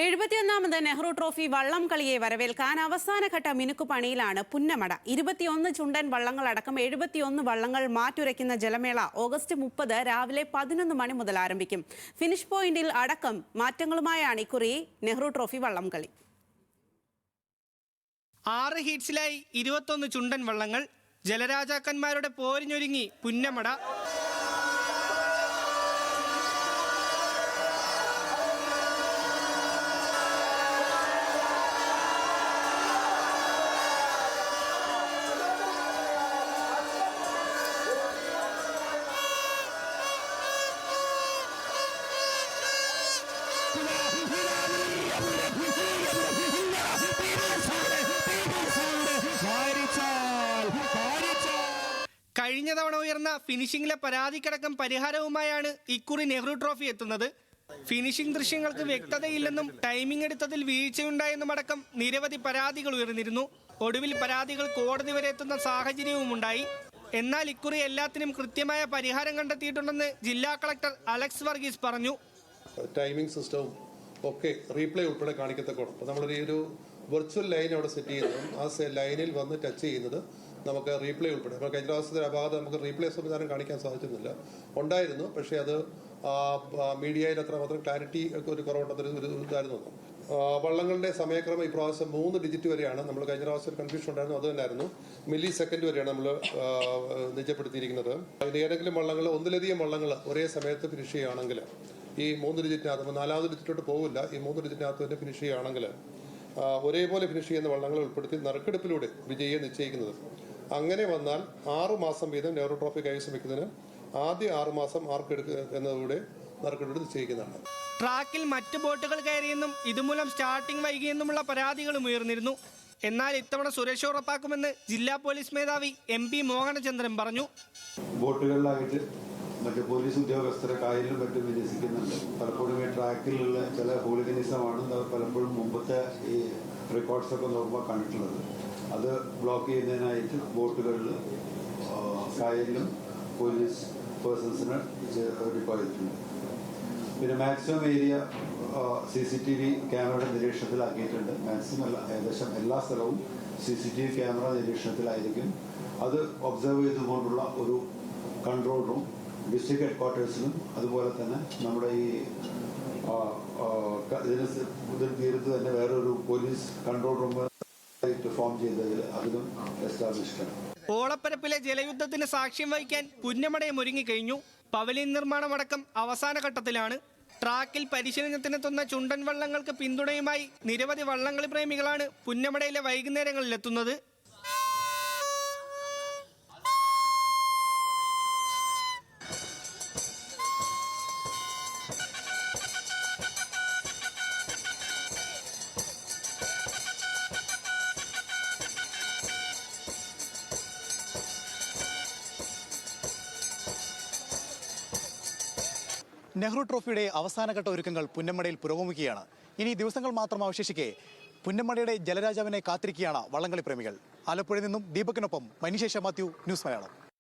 71ാമത് Nehru trophy വള്ളം കളിയെ വരവേൽക്കാൻ അവസാനഘട്ട മിനുക്കുപണിയിലാണ് പുന്നമട. 21 ചുണ്ടൻ വള്ളങ്ങളടക്കം 71 വള്ളങ്ങൾ മാറ്റുരയ്ക്കുന്ന ജലമേള ഓഗസ്റ്റ് 30 രാവിലെ 11 മണി മുതൽ ആരംഭിക്കും. ഫിനിഷ് പോയിന്റിൽ അടക്കം മാറ്റങ്ങളുമായാണ് ഇക്കുറി നെഹ്റു ട്രോഫി വള്ളം കളി. 6 ഹീറ്റ്സിലായി 21 ചുണ്ടൻ വള്ളങ്ങൾ. ജലരാജാക്കന്മാരുടെ പോരിനൊരുങ്ങി പുന്നമട. കഴിഞ്ഞ തവണ ഉയർന്ന ഫിനിഷിംഗിലെ പരാതിക്കടക്കം പരിഹാരവുമായാണ് ഇക്കുറി നെഹ്റു ട്രോഫി എത്തുന്നത്. ഫിനിഷിംഗ് ദൃശ്യങ്ങൾക്ക് വ്യക്തതയില്ലെന്നും ടൈമിംഗ് എടുത്തതിൽ വീഴ്ചയുണ്ടായെന്നും അടക്കം നിരവധി പരാതികൾ ഉയർന്നിരുന്നു. ഒടുവിൽ പരാതികൾ കോടതി വരെ എത്തുന്ന സാഹചര്യവും ഉണ്ടായി. എന്നാൽ ഇക്കുറി എല്ലാത്തിനും കൃത്യമായ പരിഹാരം കണ്ടെത്തിയിട്ടുണ്ടെന്ന് ജില്ലാ കളക്ടർ അലക്സ് വർഗീസ് പറഞ്ഞു. ടൈമിംഗ് സിസ്റ്റവും ഒക്കെ റീപ്ലേ ഉൾപ്പെടെ കാണിക്കത്തക്കോണം. അപ്പോൾ നമ്മളൊരു വെർച്വൽ ലൈൻ അവിടെ സെറ്റ് ചെയ്യുന്നതും ആ ലൈനിൽ വന്ന് ടച്ച് ചെയ്യുന്നത് നമുക്ക് റീപ്ലേ ഉൾപ്പെടെ ഇപ്പോൾ കഴിഞ്ഞ പ്രാവശ്യത്തെ ഭാഗത്ത് നമുക്ക് റീപ്ലേ സംവിധാനം കാണിക്കാൻ സാധിച്ചിരുന്നില്ല. ഉണ്ടായിരുന്നു, പക്ഷേ അത് മീഡിയയിൽ അത്രമാത്രം ക്ലാരിറ്റി ഒക്കെ ഒരു കുറവുണ്ടെന്നൊരു ഇതായിരുന്നു. വള്ളങ്ങളുടെ സമയക്രമം ഈ പ്രാവശ്യം 3 ഡിജിറ്റ് വരെയാണ്. നമ്മൾ കഴിഞ്ഞ പ്രാവശ്യം കൺഫ്യൂഷൻ ഉണ്ടായിരുന്നു, അത് തന്നെയായിരുന്നു. മില്ലി സെക്കൻഡ് വരെയാണ് നമ്മൾ നിജപ്പെടുത്തിയിരിക്കുന്നത്. ഏതെങ്കിലും വള്ളങ്ങൾ ഒന്നിലധികം വള്ളങ്ങൾ ഒരേ സമയത്ത് ഫിനിഷ് ചെയ്യുകയാണെങ്കിൽ ഈ 3 ഡിജിറ്റിനകത്ത് 4ാമത് ഡിജിറ്റോട്ട് പോകില്ല. ഈ 3 ഡിജിറ്റിനകത്ത് തന്നെ ഫിനിഷ് ചെയ്യുകയാണെങ്കിൽ ഒരേപോലെ ഫിനിഷ് ചെയ്യുന്ന വള്ളങ്ങളെ ഉൾപ്പെടുത്തി നറുക്കെടുപ്പിലൂടെ വിജയിയെ നിശ്ചയിക്കുന്നത്. അങ്ങനെ വന്നാൽ 6 മാസം വീതം നെഹ്റു ട്രോഫി കൈവശം വയ്ക്കുന്നതിന് ആദ്യ 6 മാസം ആർക്കെടുക്കുക എന്നതിലൂടെ നറുക്കെടുപ്പ് നിശ്ചയിക്കുന്നതാണ്. ട്രാക്കിൽ മറ്റ് ബോട്ടുകൾ കയറിയെന്നും ഇതുമൂലം സ്റ്റാർട്ടിംഗ് വൈകിയെന്നുമുള്ള പരാതികളും ഉയർന്നിരുന്നു. എന്നാൽ ഇത്തവണ സുരക്ഷ ഉറപ്പാക്കുമെന്ന് ജില്ലാ പോലീസ് മേധാവി MP മോഹനചന്ദ്രൻ പറഞ്ഞു. ബോട്ടുകളിലായിട്ട് മറ്റ് പോലീസ് ഉദ്യോഗസ്ഥരെ കായലിലും മറ്റും വിന്യസിക്കുന്നുണ്ട്. പലപ്പോഴും ഈ ട്രാക്കിലുള്ള ചില ഹൂളിഗനിസമാണ് പലപ്പോഴും മുമ്പത്തെ ഈ റെക്കോർഡ്സൊക്കെ നോക്കുമ്പോൾ കണ്ടിട്ടുള്ളത്. അത് ബ്ലോക്ക് ചെയ്യുന്നതിനായിട്ട് ബോട്ടുകളിൽ കായലിലും പോലീസ് പേഴ്സൺസിന് ഡിപ്ലോയ് ചെയ്തിട്ടുണ്ട്. പിന്നെ മാക്സിമം ഏരിയ CCTV ക്യാമറയുടെ നിരീക്ഷണത്തിലാക്കിയിട്ടുണ്ട്. മാക്സിമം ഏകദേശം എല്ലാ സ്ഥലവും CCTV ക്യാമറ നിരീക്ഷണത്തിലായിരിക്കും. അത് ഒബ്സർവ് ചെയ്തുകൊണ്ടുള്ള ഒരു കൺട്രോൾ റൂം ഡിസ്ട്രിക്ട് ഹെഡ്ക്വാർട്ടേഴ്സിലും അതുപോലെ തന്നെ നമ്മുടെ ഈ ഇതിന് തീരത്ത് തന്നെ വേറൊരു പോലീസ് കൺട്രോൾ റൂം ഫോം ചെയ്തതിൽ അതിലും എസ്റ്റാബ്ലിഷ്ഡാണ്. ഓളപ്പരപ്പിലെ ജലയുദ്ധത്തിന് സാക്ഷ്യം വഹിക്കാൻ പുന്നമടയും ഒരുങ്ങിക്കഴിഞ്ഞു. പവലിയൻ നിർമ്മാണമടക്കം അവസാന ഘട്ടത്തിലാണ്. ട്രാക്കിൽ പരിശീലനത്തിനെത്തുന്ന ചുണ്ടൻ വള്ളങ്ങൾക്ക് പിന്തുണയുമായി നിരവധി വള്ളംകളി പ്രേമികളാണ് പുന്നമടയിലെ വൈകുന്നേരങ്ങളിലെത്തുന്നത്. നെഹ്റു ട്രോഫിയുടെ അവസാനഘട്ട ഒരുക്കങ്ങൾ പുന്നമടയിൽ പുരോഗമിക്കുകയാണ്. ഇനി ദിവസങ്ങൾ മാത്രം അവശേഷിക്കെ പുന്നമടയുടെ ജലരാജാവിനെ കാത്തിരിക്കുകയാണ് വള്ളംകളി പ്രേമികൾ. ആലപ്പുഴയിൽ നിന്നും ദീപകിനൊപ്പം മനീഷ മാത്യു, ന്യൂസ് മലയാളം.